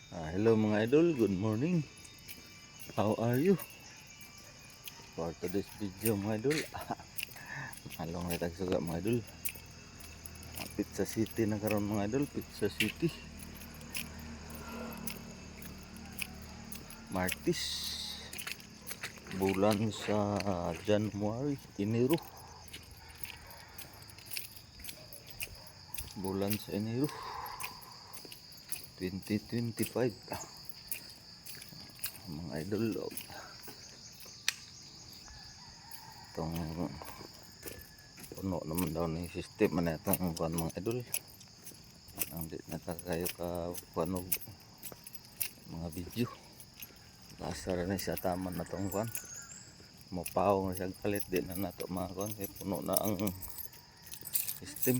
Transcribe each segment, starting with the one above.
Hello mga idol, good morning. How are you? For today's video mga idol, along na tagsuga mga idol. Pizza City na karon mga idol, Pizza City. Martis. Bulan sa January, Enero. Bulan sa Enero 2025. Mga idol, itong puno naman daw ng system na itong kuan mga idol. Ang di natakayo ka kuan mga video. Nasa na siya taman na itong kuan. Mapaw na siya kalit, di na nato mga kuan kaya puno na ang system.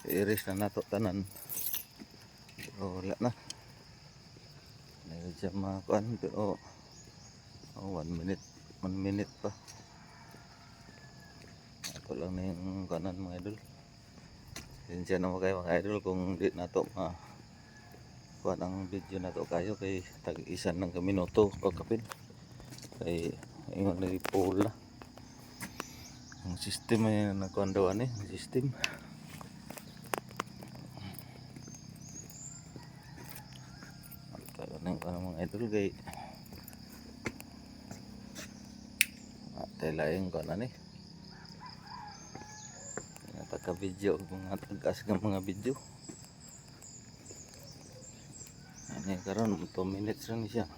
I-erase na nato tanan. Pero wala na. Dahil siya mga kuan pero 1 minute pa. Ito lang na yung kanan mga idol. Sinsya naman kayo mga idol kung di na ito kuha ang video na ito kayo kay tag-isan ng minuto o kapin. Kay ingon na i-pull na. Ang system ay nagkuhandawan ang system. Kaya na yung mga idol kay taylaing ko na ni. Taka-video mga tagas ng mga video. Ini karon 2 minutes lang siya.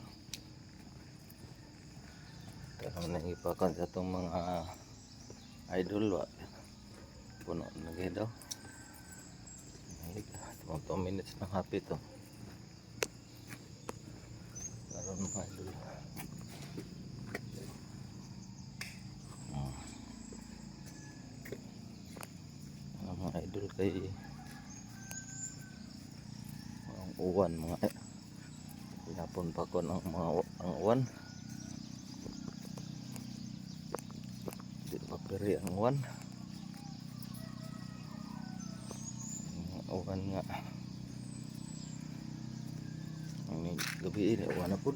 Karon na ipakan sa itong mga idol wa. Puno lagi daw. 2 minutes na happy to. Karon mga idol. Mga idol kay ang uwan mga pinapon pa ko ng mga ang uwan. Di pa peri ang uwan. Ang uwan nga. Ang gabi ini uwan na po.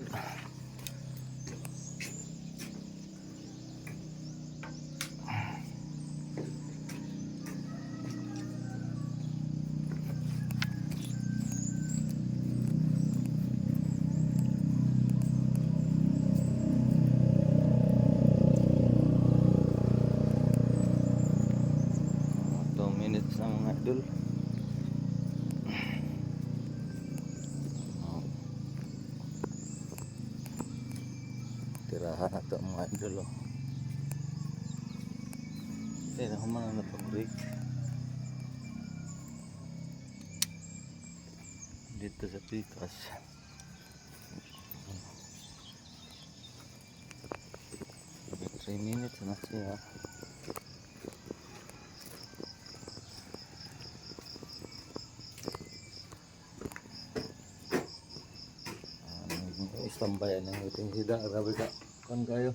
Minutes na mga idol. Tirahan na ito mga idol. Hindi na kumana na pag-break dito sa Pikas. 3 minutes na siya. Istambayan ng iting hida. Grabe ka. Kan kayo.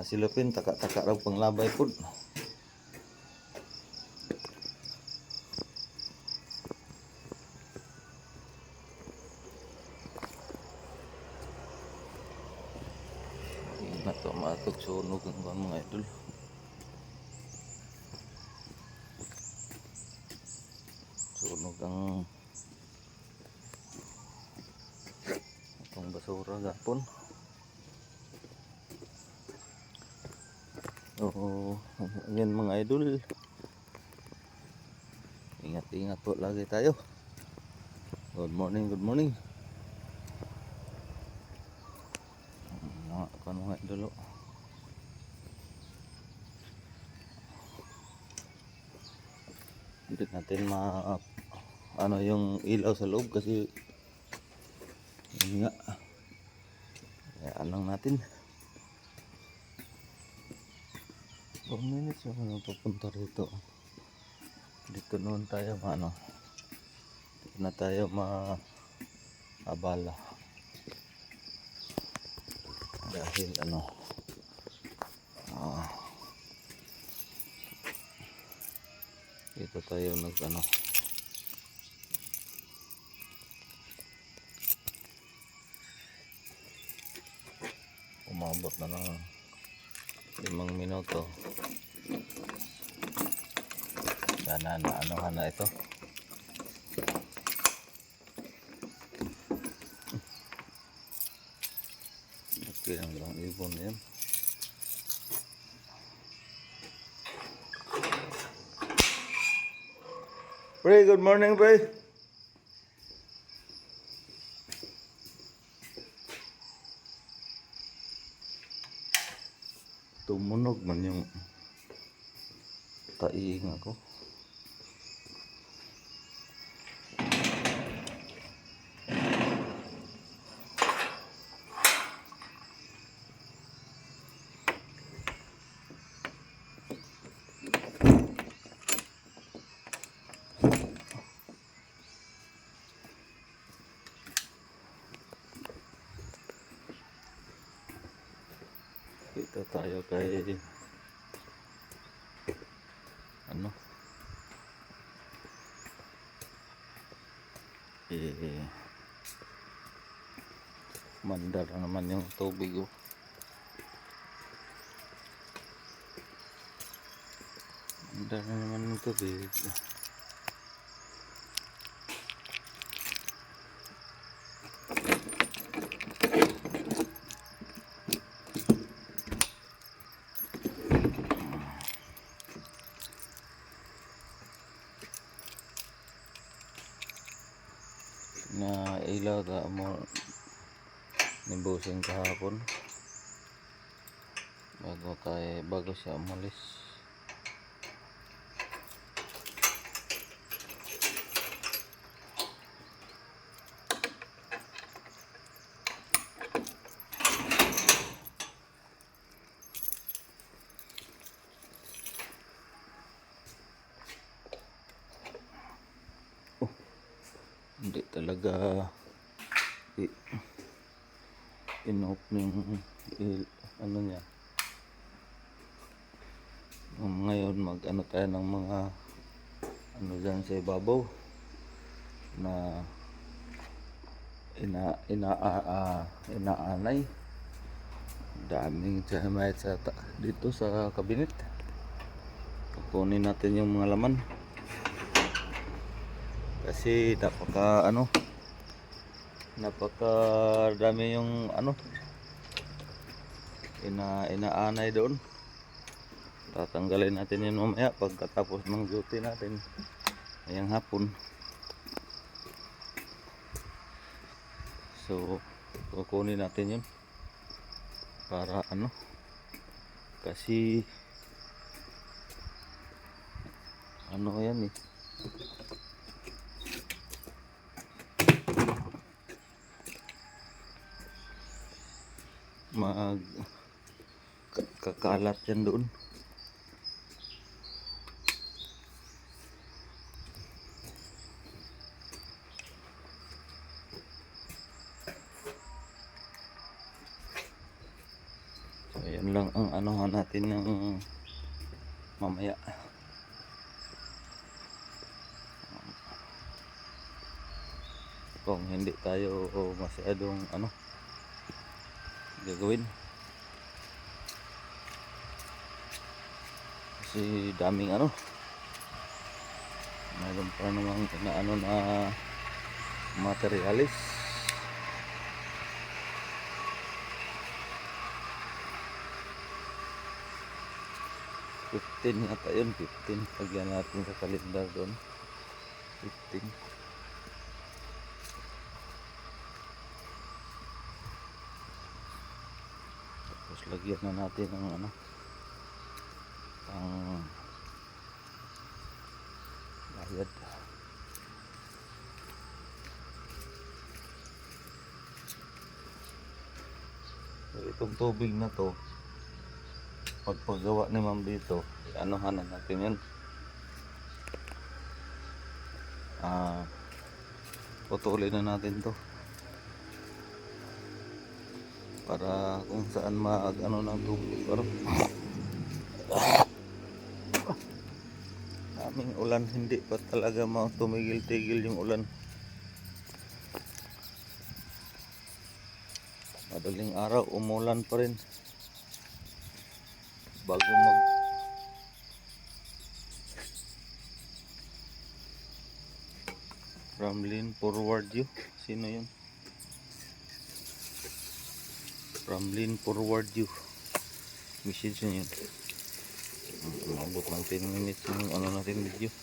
Silupin. Taka-taka raw panglabay po. Hindi na ito maatog sunog ang mga idol. Sunog ang itong basura gapon. Yan mga idol. Ingat-ingat po lagi tayo. Good morning, good morning. Mga idol. Hindi natin yung ilaw sa loob kasi yun nga. Kaya lang natin. 4 minutes na papunta rito. Dito noon tayo dito na tayo maabala. Dahil dito tayo umabot na ng 5 minuto. Sana naanohan na ito. Okay lang lang ibon yan. Pre, good morning, pre. Tumunog man yung taing ako. Dito tayo kay ano mandar na naman yung tubig, oh. Mandar na naman yung tubig. Na ilaw ta mo nibusin kahapon bago siya umalis. Hindi talaga in-open ano niya. Ngayon mag ano tayo ng mga ano dyan sa ibabaw na inaanay. Daming termite dito sa kabinet. Kukunin natin yung mga laman. Kasi napaka dami yung inaanay doon. Tatanggalin natin yun mamaya pagkatapos ng duty natin ngayong hapon. So kukunin natin yun para kasi yan eh, kakalat yan doon. So yan lang ang anuhan natin ng mamaya. Kung hindi tayo masyadong gagawin kasi daming mayroon pa namang na materialis. $15 yata yun, 15 pagyan natin sa kalendar doon, 15. Tapos lagyan na natin ng ang bayad. So itong tubig na to pagpagawa ni Ma'am dito, anuhan na natin yun, putulin na natin to para kung saan ng tubig. Aming ulan, hindi pa talaga tumigil-tigil yung ulan. Madaling araw, umulan pa rin. Bago Ramlin forward you. Sino yun? Ramlin forward you. Message nyo yun. Umabot ng 10 minutes yung ano natin video.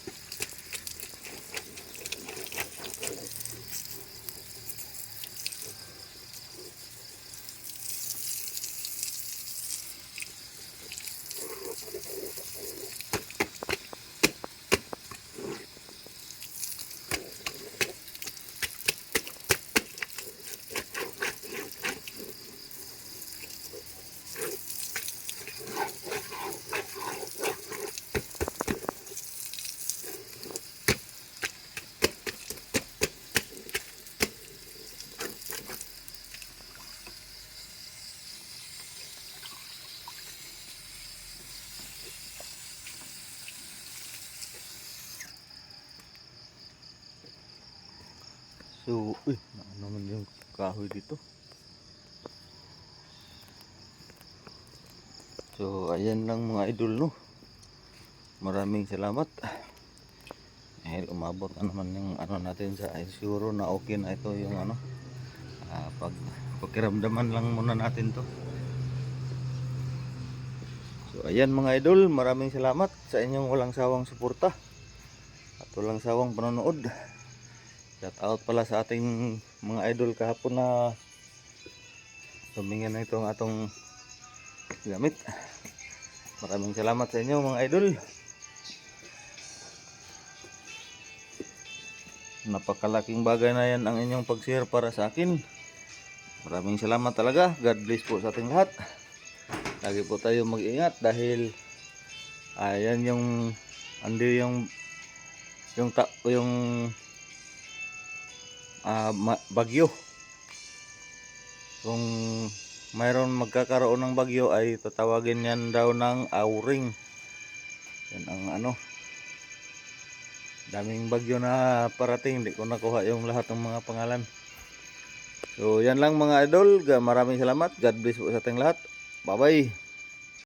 So, ano naman yung kahoy dito. So, ayan lang mga idol, no. Maraming salamat. Dahil umabot na naman yung ano natin sa siguro na okay na ito yung ano. Pagkiramdaman lang muna natin to. So, ayan mga idol, maraming salamat sa inyong walang sawang suporta at walang sawang panonood. Shout out pala sa ating mga idol kahapon na tumingin na itong atong gamit. Maraming salamat sa inyo mga idol. Napakalaking bagay na yan ang inyong pag-share para sa akin. Maraming salamat talaga. God bless po sa ating lahat. Lagi po tayo mag-ingat dahil ayan yung bagyo. Kung mayroon magkakaroon ng bagyo ay tatawagin yan daw ng auring. Yan ang ano. Daming bagyo na parating. Hindi ko nakuha yung lahat ng mga pangalan. So yan lang mga idol. Maraming salamat. God bless po sa ating lahat. Bye bye.